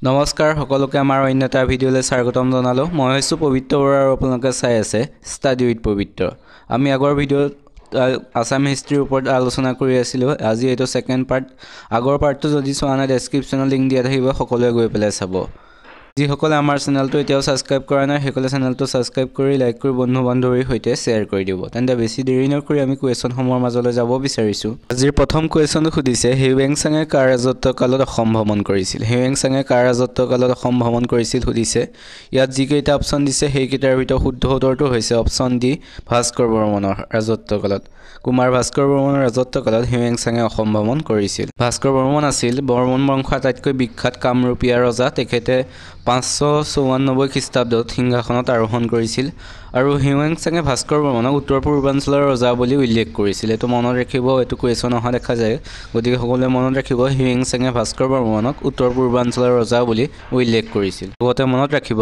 নমস্কাৰ সকলোকে আমাৰ অন্য এটা ভিডিঅ'লৈ স্বাগতম জনালো। মই হৈছো পবিত্ৰ বৰা আৰু আপোনালোকে চাই আছে ষ্টাডি উইথ পবিত্ৰ। আমি আগৰ ভিডিঅ'ত আসাম হিষ্ট্ৰীৰ ওপৰত আলোচনা কৰি আছিলোঁ। আজি এইটো সেকেন্ড পাৰ্ট। আগৰ পাৰ্টটো যদি চোৱা নাই ডেসক্ৰিপচনত লিংক দিয়া থাকিব, সকলোৱে গৈ পেলাই চাব। যিসকলে আমাৰ চেনেলটো এতিয়াও সাবস্ক্ৰাইব কৰা নাই সেইসকলে চেনেলটো সাবস্ক্ৰাইব কৰি লাইক কৰি বন্ধু বান্ধৱীৰ সৈতে শ্বেয়াৰ কৰি দিব। তেন্তে বেছি দেৰি নকৰি আমি কুৱেশ্যনসমূহৰ মাজলৈ যাব বিচাৰিছোঁ। আজিৰ প্ৰথম কুৱেশ্যনটো সুধিছে হিউৱেনচাঙে কাৰ ৰাজত্বকালত অসম ভ্ৰমণ কৰিছিল। হিউৱেনচাঙে কাৰ ৰাজত্বকালত অসম ভ্ৰমণ কৰিছিল সুধিছে। ইয়াত যিকেইটা অপশ্যন দিছে সেইকেইটাৰ ভিতৰত শুদ্ধ উত্তৰটো হৈছে অপশ্যন ডি, ভাস্কৰ বৰ্মনৰ ৰাজত্বকালত। কুমাৰ ভাস্কৰ বৰ্মনৰ ৰাজত্বকালত হিউৱেনচাঙে অসম ভ্ৰমণ কৰিছিল। ভাস্কৰ বৰ্মন আছিল বৰ্মন বংশৰ আটাইতকৈ বিখ্যাত কামৰূপীয়া ৰজা। তেখেতে 594 খ্ৰীষ্টাব্দত সিংহাসনত আৰোহণ কৰিছিল আৰু হিউৱেনচাঙে ভাস্কৰ বৰ্মনক উত্তৰ পূৰ্বাঞ্চলৰ ৰজা বুলি উল্লেখ কৰিছিল। এইটো মনত ৰাখিব, এইটো কুৱেশ্যন অহা দেখা যায়, গতিকে সকলোৱে মনত ৰাখিব হিউৱেনচাঙে ভাস্কৰ বৰ্মনক উত্তৰ পূৰ্বাঞ্চলৰ ৰজা বুলি উল্লেখ কৰিছিল। লগতে মনত ৰাখিব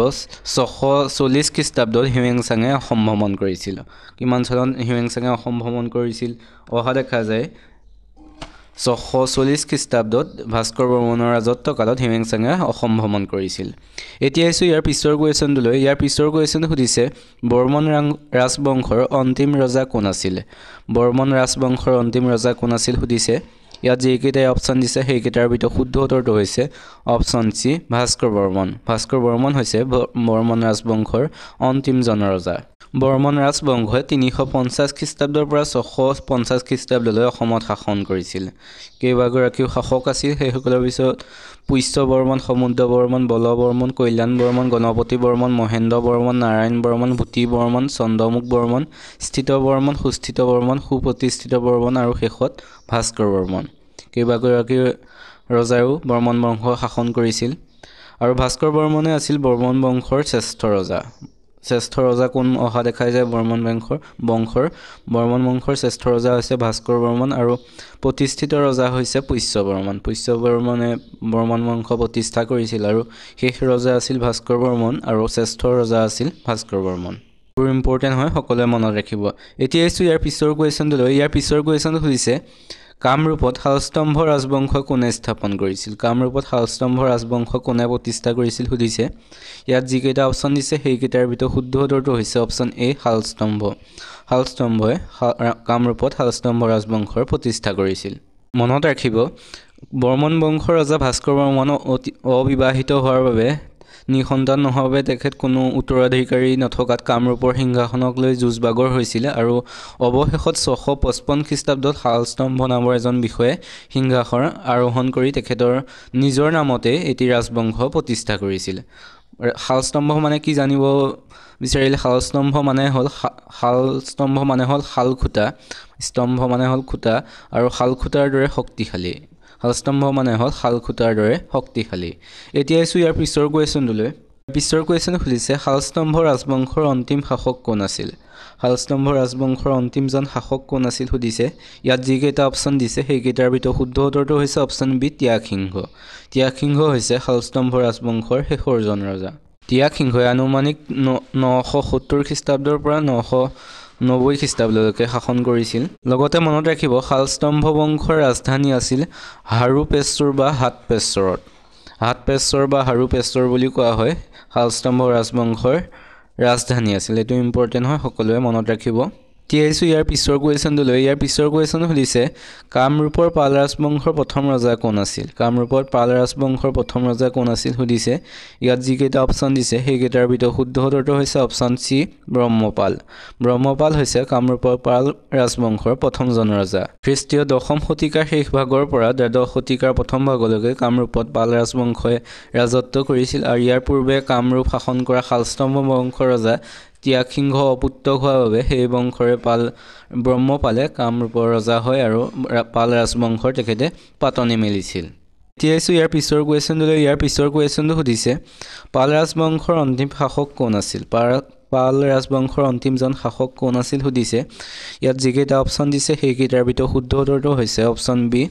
640 খ্ৰীষ্টাব্দত হিউৱেনচাঙে অসম ভ্ৰমণ কৰিছিল। কিমান চনত হিউৱেনচাঙে অসম ভ্ৰমণ কৰিছিল অহা দেখা যায় 640 খ্ৰীষ্টাব্দত ভাস্কৰ বৰ্মনৰ ৰাজত্বকালত হিউৱেনচাঙে অসম ভ্ৰমণ কৰিছিল। এতিয়া আহিছোঁ ইয়াৰ পিছৰ কুৱেশ্যনটোলৈ। ইয়াৰ পিছৰ কুৱেশ্যনটো সুধিছে বৰ্মন ৰাজবংশৰ অন্তিম ৰজা কোন আছিল। বৰ্মন ৰাজবংশৰ অন্তিম ৰজা কোন আছিল সুধিছে। ইয়াত যিকেইটাই অপশ্যন দিছে সেইকেইটাৰ ভিতৰত শুদ্ধ উত্তৰটো হৈছে অপশ্যন চি, ভাস্কৰ বৰ্মন। ভাস্কৰ বৰ্মন হৈছে বৰ্মন ৰাজবংশৰ অন্তিমজন ৰজা। বৰ্মন ৰাজবংশই 350 খ্ৰীষ্টাব্দৰ পৰা 650 খ্ৰীষ্টাব্দলৈ অসমত শাসন কৰিছিল। কেইবাগৰাকীও শাসক আছিল সেইসকলৰ পিছত পুষ্য বৰ্মন, সমুদ্ৰ বৰ্মন, বল বৰ্মন, কল্যাণ বৰ্মন, গণপতি বৰ্মন, মহেন্দ্ৰ বৰ্মন, নাৰায়ণ বৰ্মন, ভূতি বৰ্মন, চন্দ্ৰমুখ বৰ্মন, স্থিত বৰ্মন, সুস্থিত বৰ্মন, সুপ্ৰতিষ্ঠিত বৰ্মন আৰু শেষত ভাস্কৰ বৰ্মন। কেইবাগৰাকী ৰজাও বৰ্মন বংশ শাসন কৰিছিল আৰু ভাস্কৰ বৰ্মনে আছিল বৰ্মন বংশৰ শ্ৰেষ্ঠ ৰজা। শ্ৰেষ্ঠ ৰজা কোন অহা দেখা যায় বৰ্মন বংশৰ শ্ৰেষ্ঠ ৰজা হৈছে ভাস্কৰ বৰ্মন আৰু প্ৰতিষ্ঠিত ৰজা হৈছে পুষ্য বৰ্মন। পুষ্য বৰ্মনে বৰ্মন বংশ প্ৰতিষ্ঠা কৰিছিল আৰু শেষ ৰজা আছিল ভাস্কৰ বৰ্মন আৰু শ্ৰেষ্ঠ ৰজা আছিল ভাস্কৰ বৰ্মন। বহুত ইম্পৰ্টেণ্ট হয়, সকলোৱে মনত ৰাখিব। এতিয়া আহিছোঁ ইয়াৰ পিছৰ কুৱেশ্যনটোলৈ। ইয়াৰ পিছৰ কুৱেশ্যনটো সুধিছে কামৰূপত শালস্তম্ভ ৰাজবংশ কোনে স্থাপন কৰিছিল। কামৰূপত শালস্তম্ভ ৰাজবংশ কোনে প্ৰতিষ্ঠা কৰিছিল সুধিছে। ইয়াত যিকেইটা অপশ্যন দিছে সেইকেইটাৰ ভিতৰত শুদ্ধ উত্তৰটো হৈছে অপশ্যন এ, শালস্তম্ভ। শালস্তম্ভই কামৰূপত শালস্তম্ভ ৰাজবংশৰ প্ৰতিষ্ঠা কৰিছিল। মনত ৰাখিব বৰ্মন বংশৰ ৰজা ভাস্কৰ বৰ্মন অবিবাহিত হোৱাৰ বাবে নিঃসন্তান নোহোৱাৰ বাবে তেখেত কোনো উত্তৰাধিকাৰী নথকাত কামৰূপৰ সিংহাসনক লৈ যুঁজ-বাগৰ হৈছিলে আৰু অৱশেষত 655 খ্ৰীষ্টাব্দত শালস্তম্ভ নামৰ এজন বিষয়াই সিংহাসন আৰোহণ কৰি তেখেতৰ নিজৰ নামতে এটি ৰাজবংশ প্ৰতিষ্ঠা কৰিছিল। শালস্তম্ভ মানে কি জানিব বিচাৰিলে, শালস্তম্ভ মানে হ'ল শালখুটা, স্তম্ভ মানে হ'ল খুটা আৰু শালখুটাৰ দৰে শক্তিশালী। শালস্তম্ভ মানে হ'ল শালখুটাৰ দৰে শক্তিশালী। এতিয়া আহিছোঁ ইয়াৰ পিছৰ কুৱেশ্যনটোলৈ। পিছৰ কুৱেশ্যন সুধিছে শালস্তম্ভ ৰাজবংশৰ অন্তিম শাসক কোন আছিল। শালস্তম্ভ ৰাজবংশৰ অন্তিমজন শাসক কোন আছিল সুধিছে। ইয়াত যিকেইটা অপশ্যন দিছে সেইকেইটাৰ ভিতৰত শুদ্ধ উত্তৰটো হৈছে অপশ্যন বি, ত্যাগসিংহ। ত্যাগসিংহ হৈছে শালস্তম্ভ ৰাজবংশৰ শেষৰজন ৰজা। ত্যাগসিংহই আনুমানিক 970 খ্ৰীষ্টাব্দৰ পৰা 990 খ্ৰীষ্টাব্দলৈকে শাসন কৰিছিল। লগতে মনত ৰাখিব শালস্তম্ভ বংশৰ ৰাজধানী আছিল হাৰুপেশ্বৰ বা হাটপেশ্বৰত। হাটপেশ্বৰ বা হাৰুপেশ্বৰ বুলি কোৱা হয় শালস্তম্ভ ৰাজবংশৰ ৰাজধানী আছিল। এইটো ইম্পৰ্টেণ্ট হয়, সকলোৱে মনত ৰাখিব। এতিয়া আহিছোঁ ইয়াৰ পিছৰ কুৱেশ্যনটোলৈ। ইয়াৰ পিছৰ কুৱেশ্যন সুধিছে কামৰূপৰ পাল ৰাজবংশৰ প্ৰথম ৰজা কোন আছিল। কামৰূপৰ পাল ৰাজবংশৰ প্ৰথম ৰজা কোন আছিল সুধিছে। ইয়াত যিকেইটা অপশ্যন দিছে সেইকেইটাৰ ভিতৰত শুদ্ধ উত্তৰটো হৈছে অপশ্যন চি, ব্ৰহ্মপাল। ব্ৰহ্মপাল হৈছে কামৰূপৰ পাল ৰাজবংশৰ প্ৰথমজন ৰজা। খ্ৰীষ্টীয় 10ম শতিকাৰ শেষ ভাগৰ পৰা 13শ শতিকাৰ প্ৰথম ভাগলৈকে কামৰূপত পাল ৰাজবংশই ৰাজত্ব কৰিছিল আৰু ইয়াৰ পূৰ্বে কামৰূপ শাসন কৰা শালস্তম্ভ বংশৰ ৰজা ত্যাগসিংহ অপুত্ৰ হোৱাৰ বাবে সেই বংশৰে ব্ৰহ্মপালে কামৰূপৰ ৰজা হয় আৰু পাল ৰাজবংশৰ তেখেতে পাতনি মেলিছিল। এতিয়া আহিছোঁ ইয়াৰ পিছৰ কুৱেশ্যনটোলৈ। ইয়াৰ পিছৰ কুৱেশ্যনটো সুধিছে পাল ৰাজবংশৰ অন্তিম শাসক কোন আছিল। পাল ৰাজবংশৰ অন্তিমজন শাসক কোন আছিল সুধিছে। ইয়াত যিকেইটা অপশ্যন দিছে সেইকেইটাৰ ভিতৰত শুদ্ধ উত্তৰটো হৈছে অপশ্যন বি,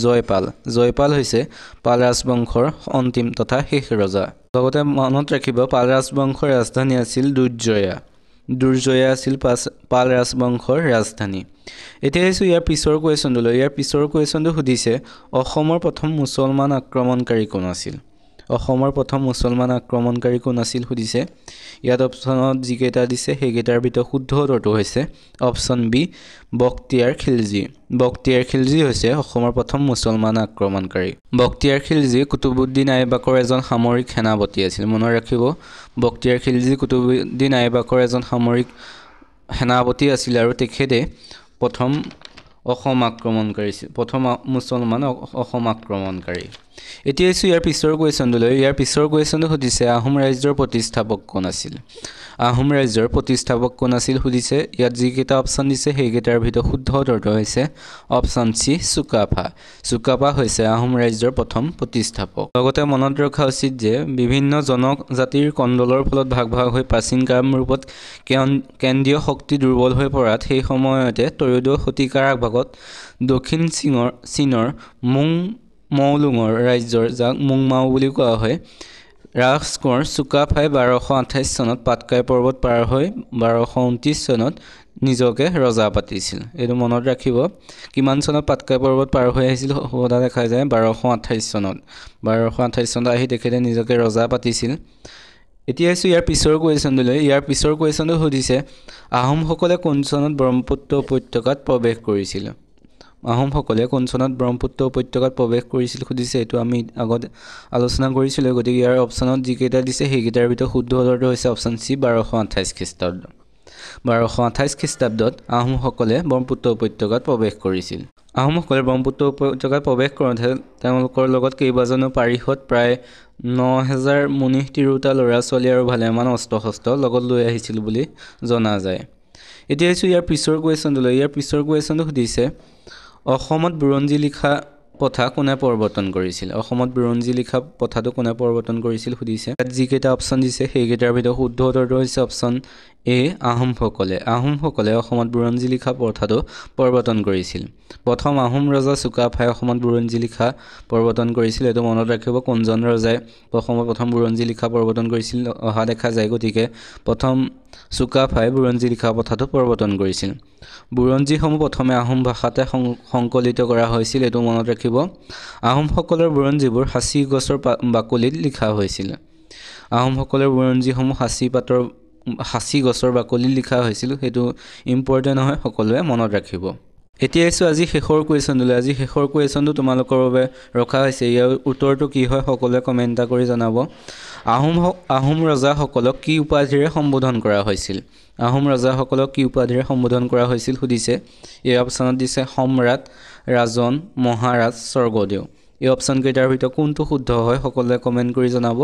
জয়পাল। জয়পাল হৈছে পাল ৰাজবংশৰ অন্তিম তথা শেষ ৰজা। লগতে মনত ৰাখিব পাল ৰাজবংশৰ ৰাজধানী আছিল দুৰ্জয়া। দুৰ্জয়া আছিল পাল ৰাজবংশৰ ৰাজধানী। এতিয়া আহিছোঁ ইয়াৰ পিছৰ কুৱেশ্যনটোলৈ। ইয়াৰ পিছৰ কুৱেশ্যনটো সুধিছে অসমৰ প্ৰথম মুছলমান আক্ৰমণকাৰী কোন আছিল। অসমৰ প্ৰথম মুছলমান আক্ৰমণকাৰী কোন আছিল সুধিছে ইয়াত অপশ্যনত যিকেইটা দিছে সেইকেইটাৰ ভিতৰত শুদ্ধ উত্তৰটো হৈছে অপশ্যন বি বখতিয়াৰ খিলজী বখতিয়াৰ খিলজী হৈছে অসমৰ প্ৰথম মুছলমান আক্ৰমণকাৰী বখতিয়াৰ খিলজী কুতুবুদ্দিন আইবাকৰ এজন সামৰিক সেনাপতি আছিল মনত ৰাখিব বখতিয়াৰ খিলজী কুতুবুদ্দিন আইবাকৰ এজন সামৰিক সেনাপতি আছিল আৰু তেখেতে প্ৰথম অসম আক্ৰমণকাৰী প্ৰথম মুছলমান অসম আক্ৰমণকাৰী এতিয়া আছো ইয়াৰ পিছৰ কুৱেশ্যনটোলৈ ইয়াৰ পিছৰ কুৱেশ্যনটো সুধিছে আহোম ৰাজ্যৰ প্ৰতিষ্ঠাপক কোন আছিল আহোম ৰাজ্যৰ প্ৰতিষ্ঠাপক কোন আছিল সুধিছে ইয়াত যিকেইটা অপশ্যন দিছে সেইকেইটাৰ ভিতৰত শুদ্ধ উত্তৰটো হৈছে অপশ্যন চি চুকাফা চুকাফা হৈছে আহোম ৰাজ্যৰ প্ৰথম প্ৰতিষ্ঠাপক লগতে মনত ৰখা উচিত যে বিভিন্ন জনজাতিৰ কণ্ডলৰ ফলত ভাগ ভাগ হৈ প্ৰাচীন কামৰূপত কেন্দ্ৰীয় শক্তি দুৰ্বল হৈ পৰাত সেই সময়তে ত্ৰয়োদশ শতিকাৰ আগভাগত দক্ষিণ চীনৰ মৌলুঙৰ ৰাজ্যৰ যাক মুংমাও বুলি কোৱা হয় ৰাজকোঁৱৰ চুকাফাই 1228 চনত পাটকাই পৰ্বত পাৰ হৈ 1229 চনত নিজকে ৰজা পাতিছিল এইটো মনত ৰাখিব কিমান চনত পাটকাই পৰ্বত পাৰ হৈ আহিছিল হোৱা দেখা যায় 1228 চনত আহি তেখেতে নিজকে ৰজা পাতিছিল এতিয়া আছো ইয়াৰ পিছৰ কুৱেশ্যনটোলৈ ইয়াৰ পিছৰ কুৱেশ্যনটো সুধিছে আহোমসকলে কোন চনত ব্ৰহ্মপুত্ৰ উপত্যকাত প্ৰৱেশ কৰিছিল আহোমসকলে কোন চনত ব্ৰহ্মপুত্ৰ উপত্যকাত প্ৰৱেশ কৰিছিল সুধিছে এইটো আমি আগত আলোচনা কৰিছিলোঁ গতিকে ইয়াৰ অপশ্যনত যিকেইটা দিছে সেইকেইটাৰ ভিতৰত শুদ্ধ উত্তৰটো হৈছে অপশ্যন চি 1228 খ্ৰীষ্টাব্দ 1228 খ্ৰীষ্টাব্দত আহোমসকলে ব্ৰহ্মপুত্ৰ উপত্যকাত প্ৰৱেশ কৰিছিল আহোমসকলে ব্ৰহ্মপুত্ৰ উপত্যকাত প্ৰৱেশ কৰোঁতে তেওঁলোকৰ লগত কেইবাজনো পাৰিষদ প্ৰায় 9000 মুনি তিৰোতা ল'ৰা ছোৱালী আৰু ভালেমান অস্ত্ৰ শস্ত্ৰ লগত লৈ আহিছিল বুলি জনা যায় এতিয়া আছো ইয়াৰ পিছৰ কুৱেশ্যনটোলৈ ইয়াৰ পিছৰ কুৱেশ্যনটো সুধিছে অসমত বুৰঞ্জী লিখা প্ৰথা কোনে প্ৰৱৰ্তন কৰিছিল অসমত বুৰঞ্জী লিখা প্ৰথাটো কোনে প্ৰৱৰ্তন কৰিছিল সুধিছে ইয়াত যিকেইটা অপশ্যন দিছে সেইকেইটাৰ ভিতৰত শুদ্ধ উত্তৰটো হৈছে অপশ্যন এ আহোমসকলে অসমত বুৰঞ্জী লিখা প্ৰথাটো প্ৰৱৰ্তন কৰিছিল প্ৰথম আহোম ৰজা চুকাফাই অসমত বুৰঞ্জী লিখা প্ৰৱৰ্তন কৰিছিল এইটো মনত ৰাখিব কোনজন ৰজাই অসমত প্ৰথম বুৰঞ্জী লিখা প্ৰৱৰ্তন কৰিছিল অহা দেখা যায় গতিকে প্ৰথম চুকাফাই বুৰঞ্জী লিখা প্ৰথাটো প্ৰৱৰ্তন কৰিছিল বুৰঞ্জীসমূহ প্ৰথমে আহোম ভাষাতে সংকলিত কৰা হৈছিল এইটো মনত ৰাখিব আহোমসকলৰ বুৰঞ্জীবোৰ সাঁচি গছৰ বাকলিত লিখা হৈছিল আহোমসকলৰ বুৰঞ্জীসমূহ সাঁচি গছৰ বাকলিত লিখা হৈছিল সেইটো ইম্পৰ্টেণ্ট হয় সকলোৱে মনত ৰাখিব এতিয়া আছো আজি শেষৰ কুৱেশ্যনটোলৈ আজি শেষৰ কুৱেশ্যনটো তোমালোকৰ বাবে ৰখা হৈছে ইয়াৰ উত্তৰটো কি হয় সকলোৱে কমেণ্ট কৰি জনাব আহোম ৰজাসকলক কি উপাধিৰে সম্বোধন কৰা হৈছিল আহোম ৰজাসকলক কি উপাধিৰে সম্বোধন কৰা হৈছিল সুধিছে এই অপশ্যনত দিছে সম্ৰাট ৰাজন মহাৰাজ স্বৰ্গদেউ এই অপশ্যন কেইটাৰ ভিতৰত কোনটো শুদ্ধ হয় সকলোৱে কমেণ্ট কৰি জনাব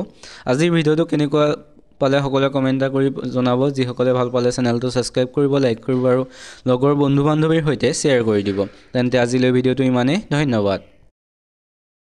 আজিৰ ভিডিঅ'টো কেনেকুৱা পালে সকলোৱে কমেণ্ট কৰি জনাব যিসকলে ভাল পালে চেনেলটো ছাবস্ক্ৰাইব কৰিব লাইক কৰিব আৰু লগৰ বন্ধু বান্ধৱীৰ সৈতে শ্বেয়াৰ কৰি দিব তেন্তে আজিলৈ ভিডিঅ'টো ইমানেই ধন্যবাদ